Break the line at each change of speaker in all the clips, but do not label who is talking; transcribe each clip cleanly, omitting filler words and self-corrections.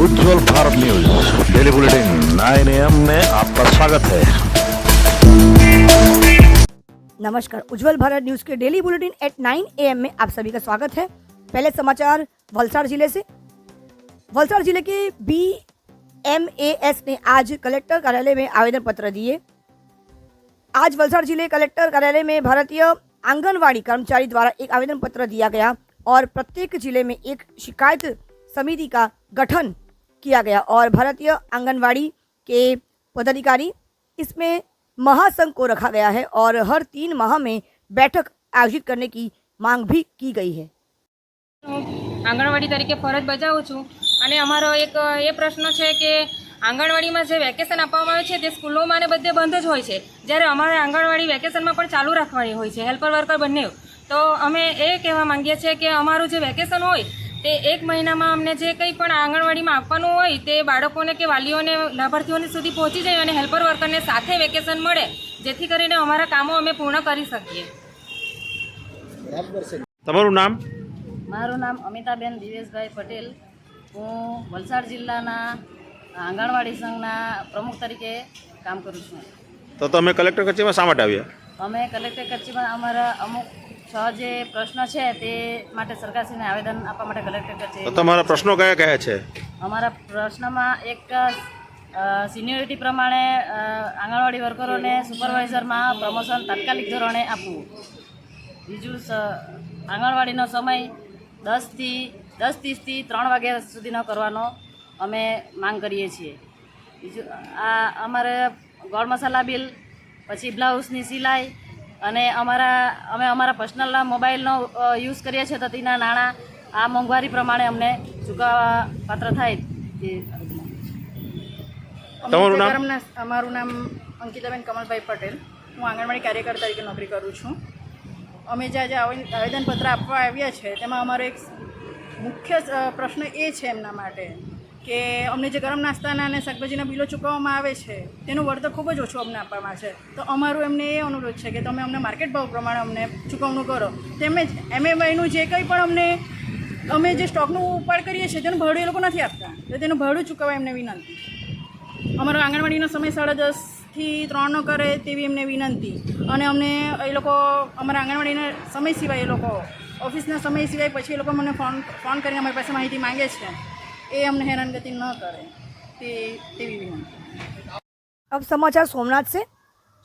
Ujjwal Bharat news daily bulletin 9 AM में आपका स्वागत है।
नमस्कार, उज्जवल भारत न्यूज के डेली बुलेटिन एट 9 AM में आप सभी का स्वागत है। पहले समाचार वलसाड़ जिले से। वलसाड़ जिले के BMAS ने आज कलेक्टर कार्यालय में आवेदन पत्र दिए। आज वलसाड़ जिले कलेक्टर कार्यालय में भारतीय आंगनवाड़ी कर्मचारी द्वारा एक आवेदन पत्र दिया गया और प्रत्येक जिले में एक शिकायत समिति का गठन किया गया और भारतीय आंगनवाड़ी के पदाधिकारी इसमें महासंघ को रखा गया है और हर 3 माह में बैठक आयोजित करने की मांग भी की गई है।
आंगणवाड़ी तरीके फरज बजावुं छुं અને અમારો એક એ પ્રશ્ન છે કે આંગણવાડીમાં જે વેકેશન આપવામાં આવે છે તે સ્કૂલોમાં ને બધે બંધ જ હોય છે, જ્યારે અમારે આંગણવાડી વેકેશનમાં પણ ચાલુ રાખવાની હોય છે, હેલ્પર વર્કર બંને। તો અમે એ કહેવા માંગીએ છીએ કે અમારું જે વેકેશન હોય તે 1 મહિનામાં અમને જે કંઈ પણ આંગણવાડીમાં આપવાનું હોય તે બાળકોને કે વાલીઓને લાભાર્થીઓને સુધી પહોંચી જાય અને હેલ્પર વર્કરને સાથે વેકેશન મળે, જેથી કરીને અમારા કામો અમે પૂર્ણ કરી શકીએ।
તમારું નામ?
મારું નામ અમિતાબેન દિવેશભાઈ પટેલ। હું વલસાડ જિલ્લાના આંગણવાડી સંઘના પ્રમુખ તરીકે કામ કરું છું।
તો તમે કલેક્ટર કચેરીમાં શા માટે આવ્યા?
અમે કલેક્ટર કચેરીમાં અમારા અમુક 6 જે પ્રશ્ન છે તે માટે સરકારશ્રીને આવેદન આપવા માટે કલેક્ટર
તો
કચેરી।
તમારા પ્રશ્નો કયા કયા છે?
અમારા પ્રશ્નમાં એક સિનિયોરિટી પ્રમાણે આંગણવાડી વર્કરોને સુપરવાઇઝરમાં પ્રમોશન તાત્કાલિક ધોરણે આપવું। બીજું આંગણવાડીનો સમય 10:30થી 3 વાગ્યા સુધીનો કરવાનો અમે માંગ કરીએ છીએ। બીજું આ અમારે ગોળ મસાલા બિલ, પછી બ્લાઉઝની સિલાઈ અને અમે અમારા પર્સનલના મોબાઈલનો યુઝ કરીએ છીએ તો તેના નાણાં આ મોંઘવારી પ્રમાણે અમને ચૂકવવા પાત્ર થાય તે।
તમારું નામ?
અમારું નામ અંકિતાબેન કમલભાઈ પટેલ। હું આંગણવાડી કાર્યકર તરીકે નોકરી કરું છું। અમે જે આજે આવેદનપત્ર આપવા આવ્યા છે તેમાં અમારો એક મુખ્ય પ્રશ્ન એ છે એમના માટે કે અમને જે ગરમ નાસ્તાના અને શાકભાજીના બિલો ચૂકવવામાં આવે છે તેનું વળતર ખૂબ જ ઓછું અમને આપવામાં છે। તો અમારું એમને એ અનુરોધ છે કે તમે અમને માર્કેટ ભાવ પ્રમાણે અમને ચૂકવણું કરો। તેમજ MMYનું જે કંઈ પણ અમે જે સ્ટોકનું ઉપાડ કરીએ છીએ તેનું ભાડું એ લોકો નથી આપતા, તો તેનું ભાડું ચૂકવવા એમને વિનંતી। અમારો આંગણવાડીનો સમય 10:30થી 3નો કરે તેવી એમને વિનંતી। અને અમને એ લોકો અમારા આંગણવાડીના સમય સિવાય એ લોકો ઓફિસના સમય સિવાય પછી એ લોકો મને ફોન કરીને અમારી પાસે માહિતી માંગે છે, એ અમને हैरानगति न करे तेरी विनंती।
अब समाचार सोमनाथ से।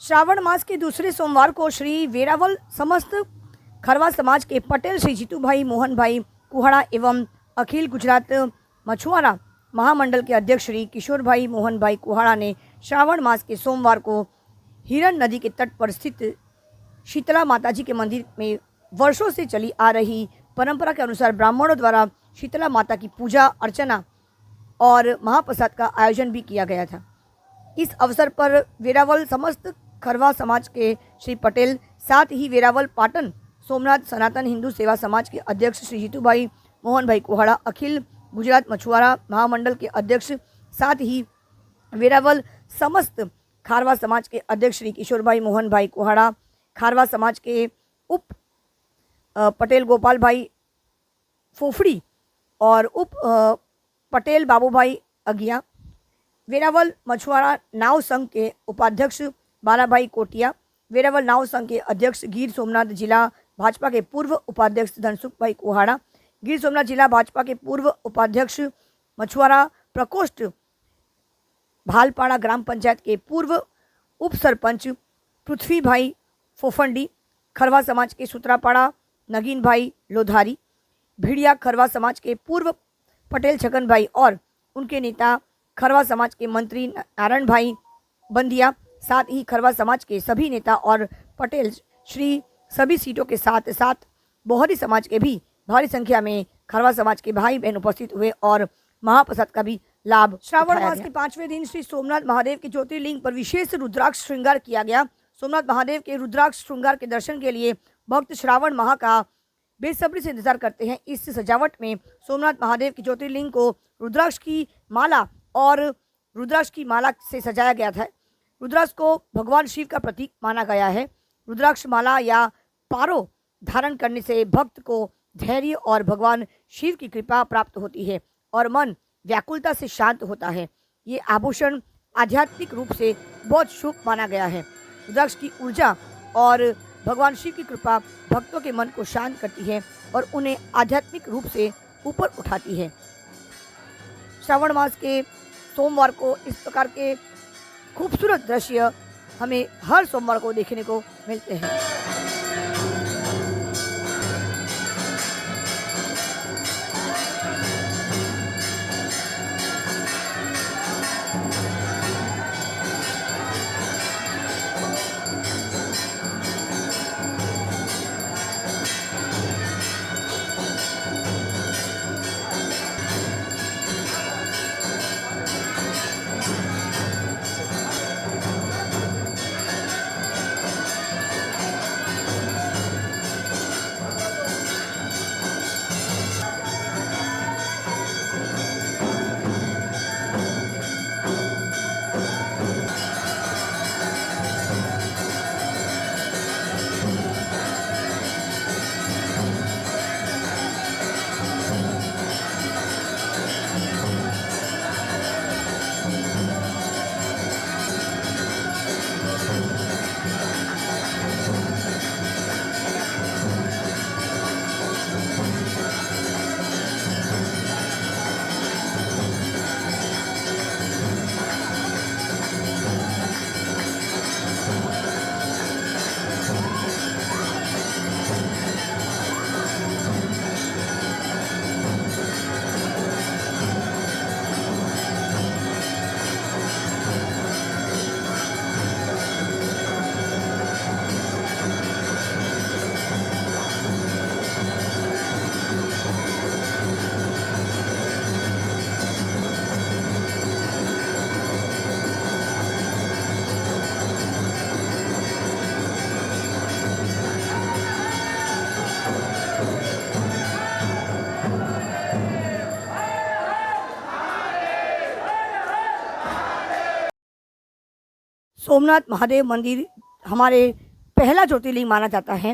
श्रावण मास के दूसरे सोमवार को श्री वेरावल समस्त खरवा समाज के पटेल श्री जीतूभाई मोहन भाई कुहाड़ा एवं अखिल गुजरात मछुआरा महामंडल के अध्यक्ष श्री किशोर भाई मोहन भाई कुहाड़ा ने श्रावण मास के सोमवार को हिरन नदी के तट पर स्थित शीतला माताजी के मंदिर में वर्षों से चली आ रही परंपरा के अनुसार ब्राह्मणों द्वारा शीतला माता की पूजा अर्चना और महाप्रसाद का आयोजन भी किया गया था। इस अवसर पर वेरावल समस्त खरवा समाज के श्री पटेल, साथ ही वेरावल पाटन सोमनाथ सनातन हिंदू सेवा समाज के अध्यक्ष श्री जीतूभाई मोहन भाई कुहाड़ा, अखिल गुजरात मछुआरा महामंडल के अध्यक्ष, साथ ही वेरावल समस्त खारवा समाज के अध्यक्ष श्री किशोर भाई मोहन भाई कुहाड़ा, खारवा समाज के उप पटेल गोपाल भाई फोफड़ी और उप पटेल बाबूभाई अगिया, वेरावल मछुआरा नाव संघ के उपाध्यक्ष बालाभाई कोटिया, वेरावल नाव संघ के अध्यक्ष गिर सोमनाथ जिला भाजपा के पूर्व उपाध्यक्ष धनसुख भाई कुहाड़ा, गिर सोमनाथ जिला भाजपा के पूर्व उपाध्यक्ष मछुआरा प्रकोष्ठ भालपाड़ा ग्राम पंचायत के पूर्व उप सरपंच पृथ्वी भाई फोफंडी, खरवा समाज के सुत्रापाड़ा नगीन भाई लोधारी, भिड़िया खरवा समाज के पूर्व पटेल छगन भाई और उनके नेता खरवा समाज के मंत्री नारायण भाई बंदिया, साथ ही खरवा समाज के सभी नेता और पटेल श्री सभी सीटों के साथ साथ बोहरी समाज के भी भारी संख्या में खरवा समाज के भाई बहन उपस्थित हुए और महाप्रसाद का भी लाभ। श्रावण मास के 5वें दिन श्री सोमनाथ महादेव के ज्योतिर्लिंग पर विशेष रुद्राक्ष श्रृंगार किया गया। सोमनाथ महादेव के रुद्राक्ष श्रृंगार के दर्शन के लिए भक्त श्रावण माह का बेसब्री से इंतजार करते हैं। इस सजावट में सोमनाथ महादेव के ज्योतिर्लिंग को रुद्राक्ष की माला और रुद्राक्ष की माला से सजाया गया था। रुद्राक्ष को भगवान शिव का प्रतीक माना गया है। रुद्राक्ष माला या पारो धारण करने से भक्त को धैर्य और भगवान शिव की कृपा प्राप्त होती है और मन व्याकुलता से शांत होता है। ये आभूषण आध्यात्मिक रूप से बहुत शुभ माना गया है। रुद्राक्ष की ऊर्जा और भगवान शिव की कृपा भक्तों के मन को शांत करती है और उन्हें आध्यात्मिक रूप से ऊपर उठाती है। श्रावण मास के सोमवार को इस प्रकार के खूबसूरत दृश्य हमें हर सोमवार को देखने को मिलते हैं। सोमनाथ महादेव मंदिर हमारे पहला ज्योतिर्लिंग माना जाता है।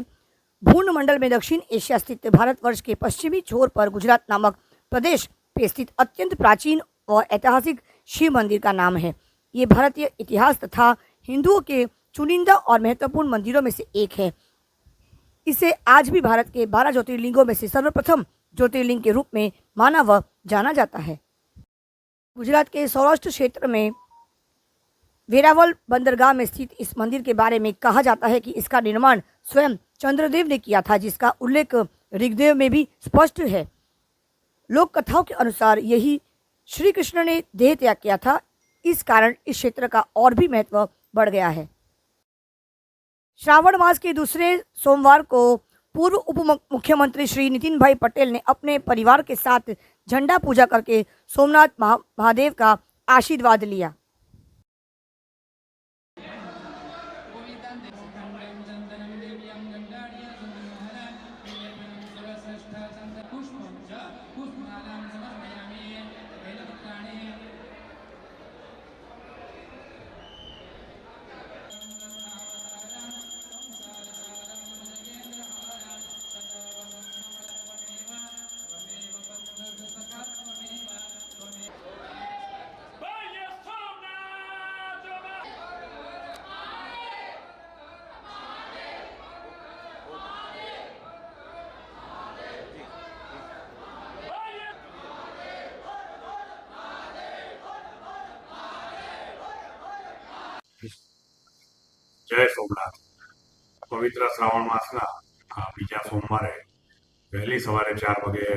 भूर्ण मंडल में दक्षिण एशिया स्थित भारतवर्ष के पश्चिमी छोर पर गुजरात नामक प्रदेश पे स्थित अत्यंत प्राचीन और ऐतिहासिक शिव मंदिर का नाम है। ये भारतीय इतिहास तथा हिंदुओं के चुनिंदा और महत्वपूर्ण मंदिरों में से एक है। इसे आज भी भारत के 12 ज्योतिर्लिंगों में से सर्वप्रथम ज्योतिर्लिंग के रूप में माना व जाना जाता है। गुजरात के सौराष्ट्र क्षेत्र में वेरावल बंदरगाह में स्थित इस मंदिर के बारे में कहा जाता है कि इसका निर्माण स्वयं चंद्रदेव ने किया था, जिसका उल्लेख ऋग्वेद में भी स्पष्ट है। लोक कथाओं के अनुसार यही श्री कृष्ण ने देह त्याग किया था। इस कारण इस क्षेत्र का और भी महत्व बढ़ गया है। श्रावण मास के दूसरे सोमवार को पूर्व उप मुख्यमंत्री श्री नितिन भाई पटेल ने अपने परिवार के साथ झंडा पूजा करके सोमनाथ महादेव का आशीर्वाद लिया।
જય સોમનાથ. પવિત્ર શ્રાવણ માસના બીજા સોમવારે વહેલી સવારે 4 વાગે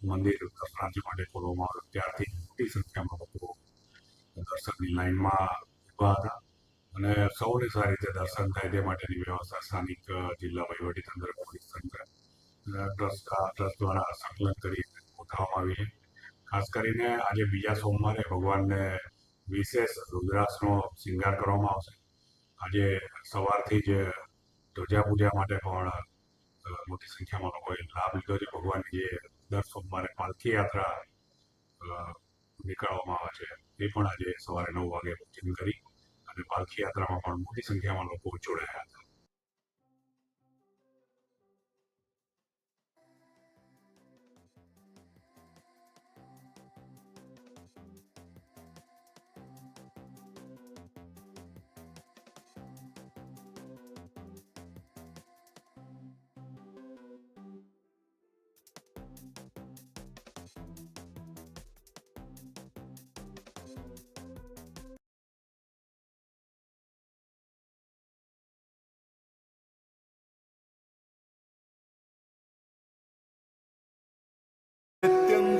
મંદિર દર્શનાર્થી માટે ખોલવામાં આવ્યું. ત્યારથી મોટી સંખ્યામાં લોકો દર્શનની લાઈનમાં ઊભા હતા અને સૌને સારી રીતે દર્શન થાય તે માટેની વ્યવસ્થા સ્થાનિક જિલ્લા વહીવટીતંત્ર, પોલીસ તંત્ર, ટ્રસ્ટ દ્વારા સંકલન કરી ગોઠવવામાં આવી છે. ખાસ કરીને આજે બીજા સોમવારે ભગવાનને વિશેષ રુદ્રાક્ષનો શૃંગાર કરવામાં આવશે. આજે સવારથી જ ધ્વજા પૂજા માટે પણ મોટી સંખ્યામાં લોકોએ લાભ લીધો છે. ભગવાનની જે દર સોમવારે પાલખી યાત્રા નીકળવામાં આવે છે એ પણ આજે સવારે 9 વાગે પૂજન કરી અને પાલખી યાત્રામાં પણ મોટી સંખ્યામાં લોકો જોડાયા હતા.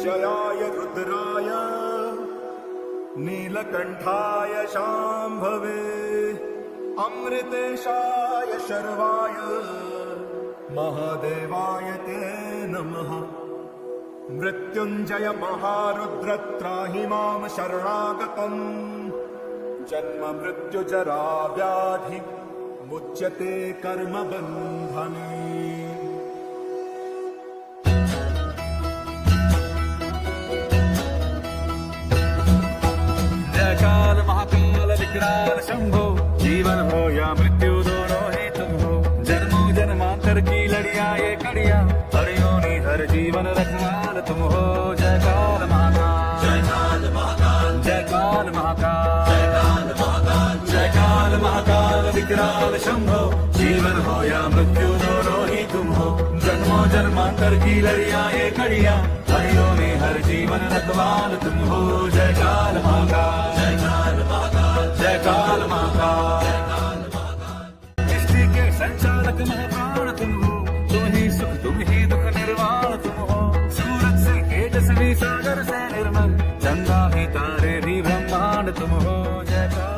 मृत्युञ्जयाय रुद्राय नीलकण्ठाय शाम्भवे अमृतेशाय शर्वाय महादेवाय ते नमः। मृत्युञ्जय महारुद्र त्राहि मां शरणागतम् जन्म मृत्युजरा व्याधि मुच्यते कर्म बन्धने।
जय काल महाकाल विकराल शंभो, जीवन हो या मृत्यु दोनों ही तुम हो। जन्मों जन्मांतर की लड़िया ये कड़िया, हरियों ने हर जीवन रखवाल तुम हो। जय काल महाकाल, जय काल महाकाल, जय काल महाकाल, जय काल महाकाल, जय काल महाकाल विकराल शंभो, जीवन हो या मृत्यु दोनों ही तुम हो। जन्मों जन्मांतर की लड़िया ये कड़िया, हरियों ने हर जीवन रखवाल तुम हो। जय काल महाकाल, जय काल महाकाल, जय काल महाकाल, जय काल महाकाल। सृष्टि के संचालक महाप्राण तुम हो, तुम ही सुख तुम ही दुख निर्वाण तुम हो। सूरज से तेजस्वी सागर से निर्मल, चंदा भी तारे भी ब्रह्मांड तुम हो। जय काल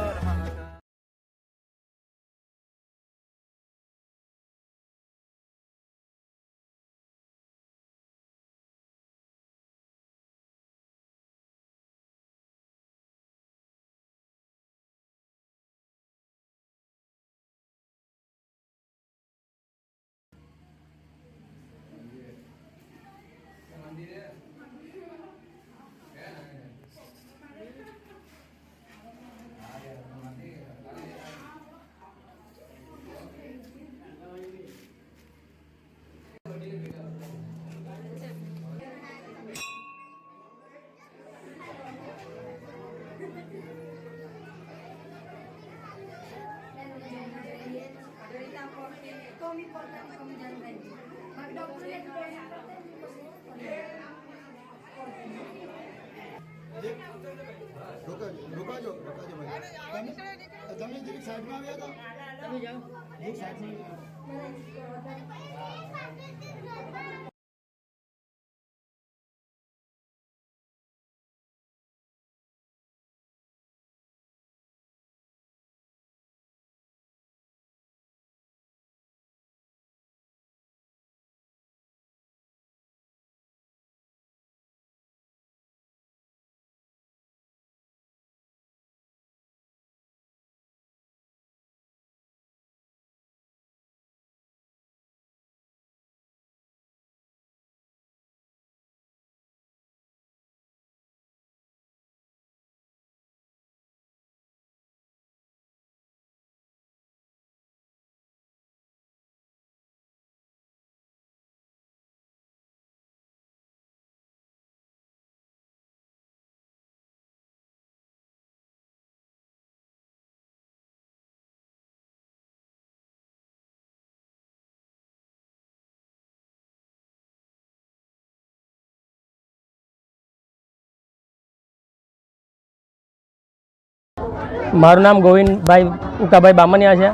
મારું નામ ગોવિંદભાઈ ઉકાભાઈ બામણિયા છે।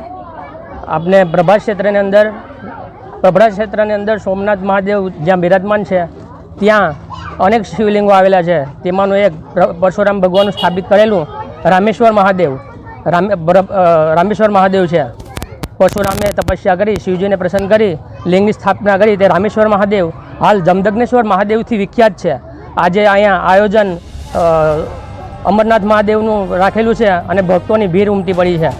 આપણે પ્રભાસ ક્ષેત્રની અંદર સોમનાથ મહાદેવ જ્યાં બિરાજમાન છે ત્યાં અનેક શિવલિંગો આવેલા છે। તેમાંનું એક પરશુરામ ભગવાનનું સ્થાપિત કરેલું રામેશ્વર મહાદેવ છે। પરશુરામે તપસ્યા કરી શિવજીને પ્રસન્ન કરી લિંગની સ્થાપના કરી તે રામેશ્વર મહાદેવ હાલ જમદગ્નેશ્વર મહાદેવથી વિખ્યાત છે। આજે અહીંયા આયોજન અમરનાથ મહાદેવનું રાખેલું છે અને ભક્તોની ભીડ ઉમટી પડી છે।